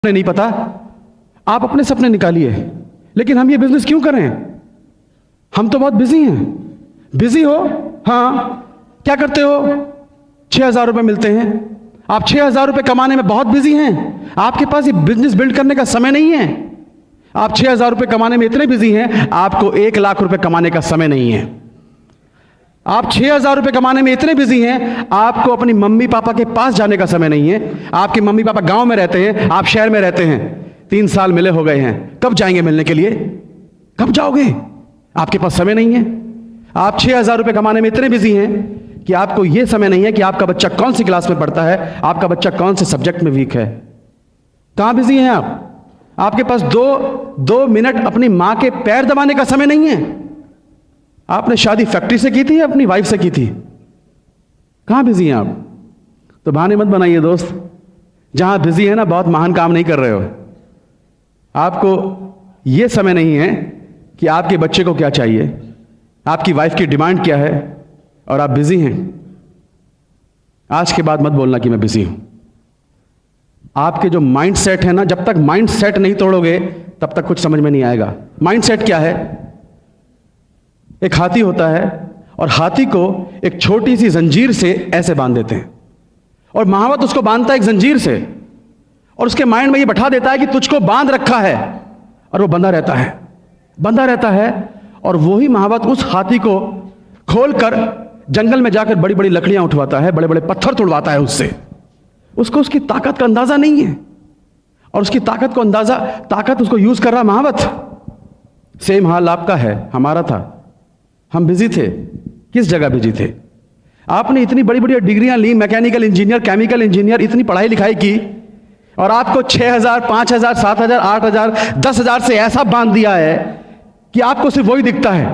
नहीं पता, आप अपने सपने निकालिए। लेकिन हम ये बिजनेस क्यों करें? हम तो बहुत बिजी हैं। बिजी हो? हाँ, क्या करते हो? 6,000 रुपये मिलते हैं। आप 6,000 रुपये कमाने में बहुत बिजी हैं। आपके पास ये बिजनेस बिल्ड करने का समय नहीं है। आप 6,000 रुपये कमाने में इतने बिजी हैं, आपको 1,00,000 रुपये कमाने का समय नहीं है। आप 6,000 रुपये कमाने में इतने बिजी हैं, आपको अपनी मम्मी पापा के पास जाने का समय नहीं है। आपके मम्मी पापा गांव में रहते हैं, आप शहर में रहते हैं। 3 साल मिले हो गए हैं, कब जाएंगे मिलने के लिए? कब जाओगे? आपके पास समय नहीं है। आप 6,000 रुपये कमाने में इतने बिजी हैं कि आपको यह समय नहीं है कि आपका बच्चा कौन सी क्लास में पढ़ता है, आपका बच्चा कौन से सब्जेक्ट में वीक है। कहां बिजी हैं आप? आपके पास दो मिनट अपनी मां के पैर दबाने का समय नहीं है। आपने शादी फैक्ट्री से की थी या अपनी वाइफ से की थी? कहां बिजी हैं आप? तो बहाने मत बनाइए दोस्त। जहां बिजी है ना, बहुत महान काम नहीं कर रहे हो। आपको यह समय नहीं है कि आपके बच्चे को क्या चाहिए, आपकी वाइफ की डिमांड क्या है, और आप बिजी हैं। आज के बाद मत बोलना कि मैं बिजी हूं। आपके जो माइंड सेट है ना, जब तक माइंड सेट नहीं तोड़ोगे तब तक कुछ समझ में नहीं आएगा। माइंड सेट क्या है? एक हाथी होता है और हाथी को एक छोटी सी जंजीर से ऐसे बांध देते हैं, और महावत उसको बांधता है एक जंजीर से, और उसके माइंड में ये बैठा देता है कि तुझको बांध रखा है, और वो बंधा रहता है, बंधा रहता है। और वही महावत उस हाथी को खोलकर जंगल में जाकर बड़ी बड़ी लकड़ियां उठवाता है, बड़े बड़े पत्थर तोड़वाता है उससे। उसको उसकी ताकत का अंदाजा नहीं है, और उसकी ताकत उसको यूज कर रहा महावत। सेम हाल आपका है, हमारा था। हम बिजी थे। किस जगह बिजी थे? आपने इतनी बड़ी बड़ी डिग्रियां ली, मैकेनिकल इंजीनियर, केमिकल इंजीनियर, इतनी पढ़ाई लिखाई की, और आपको 6,000, 5,000, 7,000, 8,000, 10,000 से ऐसा बांध दिया है कि आपको सिर्फ वही दिखता है।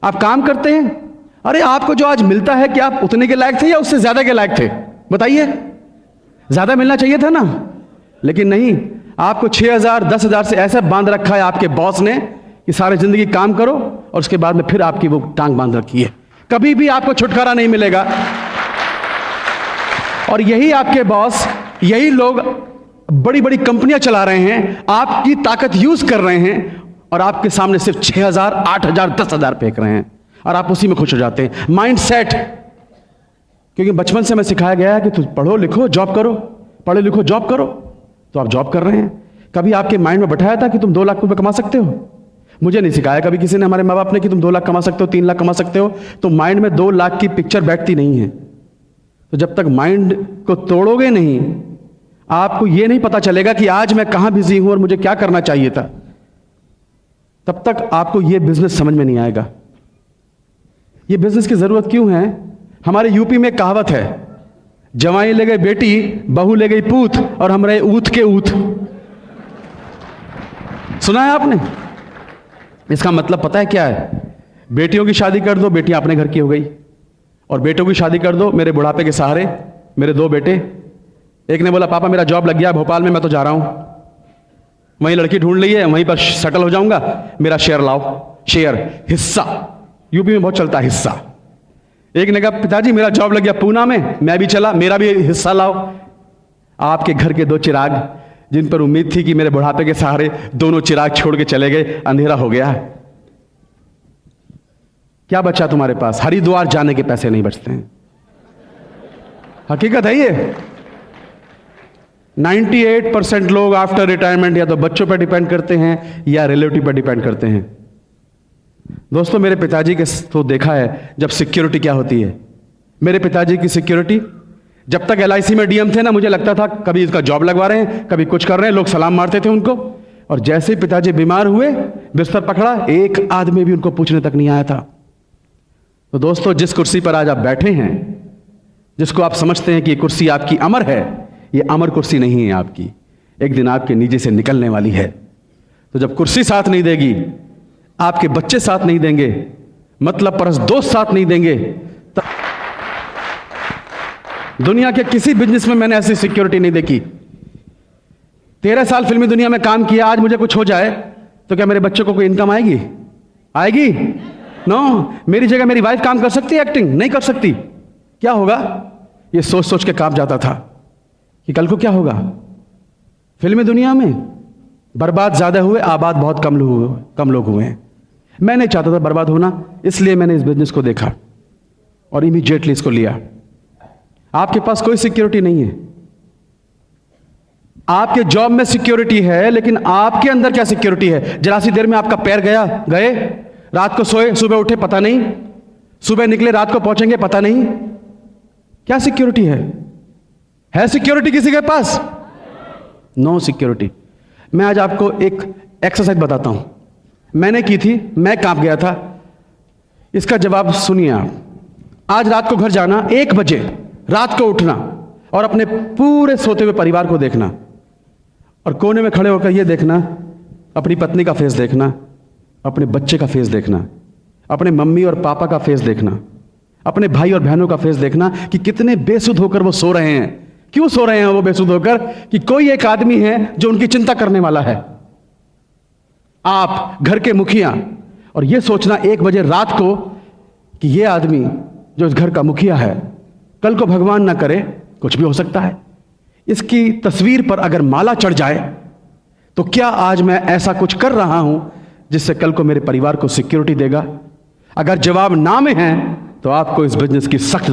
आप काम करते हैं, अरे आपको जो आज मिलता है, क्या आप उतने के लायक थे या उससे ज्यादा के लायक थे? बताइए। ज्यादा मिलना चाहिए था ना, लेकिन नहीं। आपको 6,000, 10,000 से ऐसा बांध रखा है आपके बॉस ने कि सारी जिंदगी काम करो, और उसके बाद में फिर आपकी वो टांग बांध रखी है। कभी भी आपको छुटकारा नहीं मिलेगा। और यही आपके बॉस, यही लोग बड़ी बड़ी कंपनियां चला रहे हैं, आपकी ताकत यूज कर रहे हैं, और आपके सामने सिर्फ 6,000, 8,000, 10,000 फेंक रहे हैं, और आप उसी में खुश हो जाते हैं। Mind set. क्योंकि बचपन से हमें सिखाया गया है कि तुम पढ़ो लिखो जॉब करो, पढ़ो लिखो जॉब करो, तो आप जॉब कर रहे हैं। कभी आपके माइंड में बैठाया था कि तुम 2 लाख रुपए कमा सकते हो? मुझे नहीं सिखाया कभी किसी ने, हमारे माँ बाप ने, कि तुम 2 लाख कमा सकते हो, 3 लाख कमा सकते हो। तो माइंड में 2 लाख की पिक्चर बैठती नहीं है। तो जब तक माइंड को तोड़ोगे नहीं, आपको यह नहीं पता चलेगा कि आज मैं कहां बिजी हूं और मुझे क्या करना चाहिए था, तब तक आपको यह बिजनेस समझ में नहीं आएगा। यह बिजनेस की जरूरत क्यों है? हमारे यूपी में कहावत है, जवाई ले गई बेटी, बहू ले गई पूत, और हम रहे ऊत के ऊत। सुना है आपने? इसका मतलब पता है क्या है? बेटियों की शादी कर दो, बेटियां अपने घर की हो गई, और बेटों की शादी कर दो, मेरे बुढ़ापे के सहारे मेरे 2 बेटे। एक ने बोला पापा मेरा जॉब लग गया भोपाल में, मैं तो जा रहा हूं, वहीं लड़की ढूंढ ली है, वहीं पर सेटल हो जाऊंगा, मेरा शेयर लाओ। शेयर, हिस्सा, यूपी में बहुत चलता है हिस्सा। एक ने कहा पिताजी मेरा जॉब लग गया पूना में, मैं भी चला, मेरा भी हिस्सा लाओ। आपके घर के 2 चिराग, जिन पर उम्मीद थी कि मेरे बुढ़ापे के सहारे दोनों चिराग छोड़ के चले गए, अंधेरा हो गया। क्या बचा तुम्हारे पास? हरिद्वार जाने के पैसे नहीं बचते हैं। हकीकत है ये। 98% लोग आफ्टर रिटायरमेंट या तो बच्चों पर डिपेंड करते हैं या रिलेटिव पर डिपेंड करते हैं। दोस्तों, मेरे पिताजी के तो देखा है जब सिक्योरिटी क्या होती है। मेरे पिताजी की सिक्योरिटी, जब तक LIC में DM थे ना, मुझे लगता था कभी इसका जॉब लगवा रहे हैं, कभी कुछ कर रहे हैं, लोग सलाम मारते थे उनको। और जैसे ही पिताजी बीमार हुए, बिस्तर पकड़ा, एक आदमी भी उनको पूछने तक नहीं आया था। तो दोस्तों, जिस कुर्सी पर आज आप बैठे हैं, जिसको आप समझते हैं कि ये कुर्सी आपकी अमर है, ये अमर कुर्सी नहीं है आपकी। एक दिन आपके नीचे से निकलने वाली है। तो जब कुर्सी साथ नहीं देगी, आपके बच्चे साथ नहीं देंगे, मतलब परस दोस्त साथ नहीं देंगे, तब दुनिया के किसी बिजनेस में मैंने ऐसी सिक्योरिटी नहीं देखी। 13 साल फिल्मी दुनिया में काम किया, आज मुझे कुछ हो जाए तो क्या मेरे बच्चों को कोई इनकम आएगी? आएगी? नो। मेरी जगह मेरी वाइफ काम कर सकती है? एक्टिंग नहीं कर सकती। क्या होगा? ये सोच सोच के कांप जाता था कि कल को क्या होगा। फिल्मी दुनिया में बर्बाद ज़्यादा हुए, आबाद बहुत कम लोग हुए हैं। मैं नहीं चाहता था बर्बाद होना, इसलिए मैंने इस बिजनेस को देखा और इमीडिएटली इसको लिया। आपके पास कोई सिक्योरिटी नहीं है। आपके जॉब में सिक्योरिटी है, लेकिन आपके अंदर क्या सिक्योरिटी है? जरा सी देर में आपका पैर गए, रात को सोए, सुबह उठे पता नहीं, सुबह निकले रात को पहुंचेंगे पता नहीं। क्या सिक्योरिटी है सिक्योरिटी किसी के पास? No security. मैं आज आपको एक एक्सरसाइज बताता हूं, मैंने की थी, मैं कांप गया था। इसका जवाब सुनिए आप। आज रात को घर जाना, 1 बजे रात को उठना और अपने पूरे सोते हुए परिवार को देखना और कोने में खड़े होकर यह देखना, अपनी पत्नी का फेस देखना, अपने बच्चे का फेस देखना, अपने मम्मी और पापा का फेस देखना, अपने भाई और बहनों का फेस देखना कि कितने बेसुध होकर वो सो रहे हैं। क्यों सो रहे हैं वो बेसुध होकर? कि कोई एक आदमी है जो उनकी चिंता करने वाला है। आप घर के मुखिया, और यह सोचना 1 बजे रात को कि यह आदमी जो इस घर का मुखिया है, कल को भगवान ना करे कुछ भी हो सकता है, इसकी तस्वीर पर अगर माला चढ़ जाए तो क्या आज मैं ऐसा कुछ कर रहा हूं जिससे कल को मेरे परिवार को सिक्योरिटी देगा? अगर जवाब ना में है तो आपको इस बिजनेस की सख्त